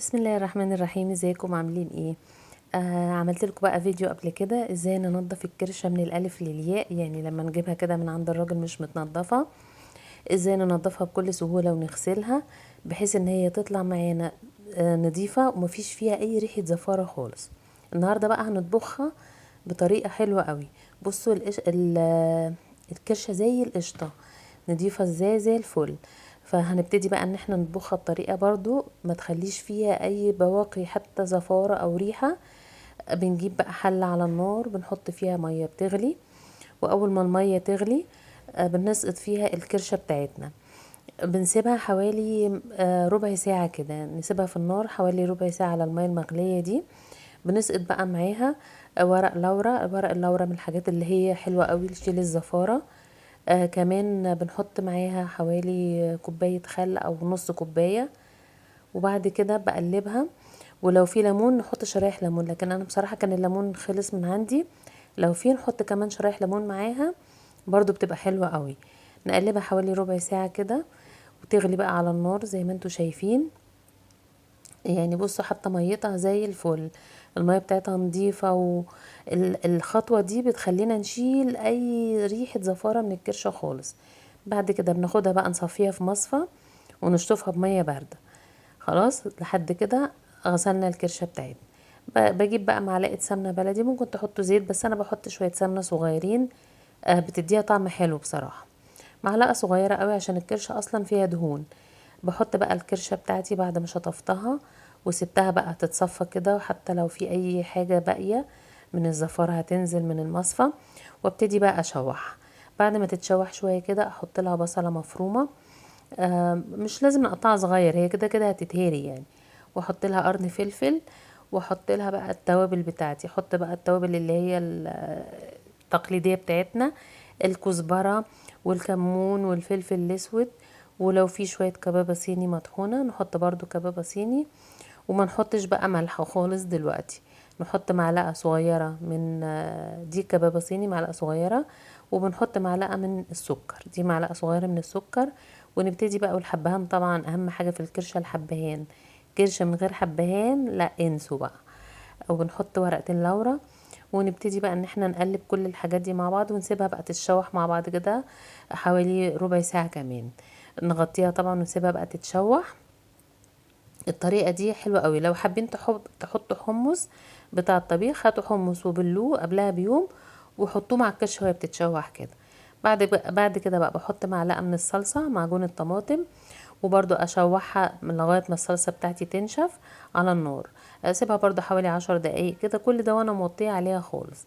بسم الله الرحمن الرحيم. ازيكم عاملين ايه؟ عملت لكم بقى فيديو قبل كده ازاي ننضف الكرشه من الالف للياء، يعني لما نجيبها كده من عند الراجل مش متنضفه ازاي ننضفها بكل سهوله ونغسلها بحيث ان هي تطلع معانا نظيفه ومفيش فيها اي ريحه زفاره خالص. النهارده بقى هنطبخها بطريقه حلوه قوي. بصوا الكرشه زي القشطه، نضيفه ازاي زي الفل. فهنبتدي بقى ان احنا نطبخها بطريقه برضو ما تخليش فيها اي بواقي حتى زفاره او ريحه. بنجيب بقى حله على النار، بنحط فيها ميه بتغلي، واول ما الميه تغلي بنسقط فيها الكرشه بتاعتنا. بنسيبها حوالي ربع ساعة كده، نسيبها في النار حوالي ربع ساعة على المية المغلية دي. بنسقط بقى معاها ورق لورا. ورق اللورا من الحاجات اللي هي حلوة قوي لتشيل الزفارة. كمان بنحط معاها حوالي كوباية خل او نص كوباية، وبعد كده بقلبها. ولو في ليمون نحط شرايح ليمون، لكن انا بصراحة كان الليمون خلص من عندي. لو في نحط كمان شرايح ليمون معاها برضو بتبقى حلوة قوي. نقلبها حوالي ربع ساعة كده وتغلي بقى على النار زي ما انتوا شايفين. يعني بصوا حتى ميتها زي الفل، المية بتاعتها نظيفة، والخطوة دي بتخلينا نشيل اي ريحة زفارة من الكرشة خالص. بعد كده بناخدها بقى نصفيها في مصفى ونشطفها بمية باردة. خلاص لحد كده غسلنا الكرشة بتاعتنا. بجيب بقى معلقة سمنة بلدي، ممكن تحطوا زيت بس انا بحط شوية سمنة صغيرين، بتديها طعم حلو بصراحة. معلقة صغيرة قوي عشان الكرشة اصلا فيها دهون. بحط بقى الكرشة بتاعتي بعد ما شطفتها وسبتها بقى تتصفى كده، وحتى لو في اي حاجة باقية من الزفارة هتنزل من المصفى. وابتدي بقى اشوح. بعد ما تتشوح شوية كده احط لها بصلة مفرومة، مش لازم نقطعها صغير، هي كده كده هتتهري يعني. واحط لها قرن فلفل، واحط لها بقى التوابل بتاعتي. احط بقى التوابل اللي هي التقليدية بتاعتنا، الكزبرة والكمون والفلفل الاسود. ولو في شوية كبابة صيني مطحونة نحط برضو كبابة صيني. وما نحطش بقى ملح خالص دلوقتي، نحط معلقة صغيرة من دي كبابة صيني معلقة صغيرة، وبنحط معلقة من السكر، دي معلقة صغيرة من السكر. ونبتدي بقى، والحبهان طبعا اهم حاجة في الكرشة الحبهان، كرشة من غير حبهان لا انسوا بقى. وبنحط ورقتين لورا، ونبتدي بقى ان احنا نقلب كل الحاجات دي مع بعض ونسيبها بقى تتشوح مع بعض كده حوالي ربع ساعة كمان. نغطيها طبعا ونسيبها بقى تتشوح. الطريقة دي حلوة قوي. لو حابين تحطوا حمص بتاع الطبيخ، هاتوا حمص وبلوه قبلها بيوم وحطوه مع الكرشه وهي بتتشوح كده. بعد كده بقى بحط معلقة من الصلصة، معجون الطماطم، وبرضو اشوحها من لغاية ما الصلصة بتاعتي تنشف على النار. اسيبها برضو حوالي 10 دقايق كده، كل ده وانا موطيه عليها خالص.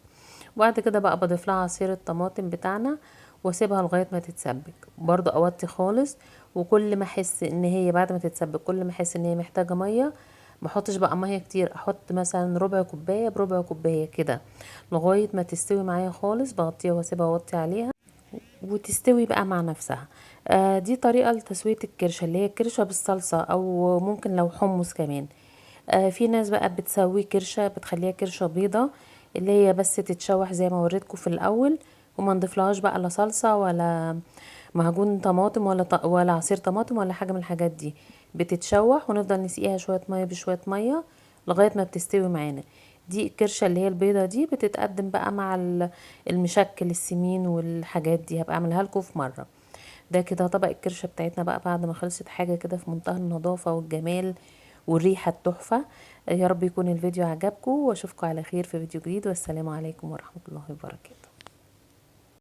وبعد كده بقى بضيف لها عصير الطماطم بتاعنا واسيبها لغايه ما تتسبك، برضو اوطي خالص. وكل ما احس ان هي بعد ما تتسبك، كل ما احس ان هي محتاجه ميه، ما احطش بقى ميه كتير، احط مثلا ربع كوبايه بربع كوبايه كده لغايه ما تستوي معايا خالص. بغطيها واسيبها اوطي عليها وتستوي بقى مع نفسها. دي طريقه لتسويه الكرشه، اللي هي الكرشه بالصلصه، او ممكن لو حمص كمان. في ناس بقى بتسوي كرشة، بتخليها كرشة بيضة اللي هي بس تتشوح زي ما وريتكم في الاول، وما نضيفلهاش بقى لا صلصة ولا معجون طماطم ولا عصير طماطم ولا حاجة من الحاجات دي. بتتشوح ونفضل نسقيها شوية مية بشوية مية لغاية ما بتستوي معانا. دي الكرشة اللي هي البيضة دي بتتقدم بقى مع المشكل السمين والحاجات دي، هبقى اعملها لكم في مرة. ده كده طبق الكرشة بتاعتنا بقى بعد ما خلصت، حاجة كده في منتهى النظافة والجمال والريحة التحفة. يا رب يكون الفيديو عجبكم، واشوفكم على خير في فيديو جديد، والسلام عليكم ورحمة الله وبركاته.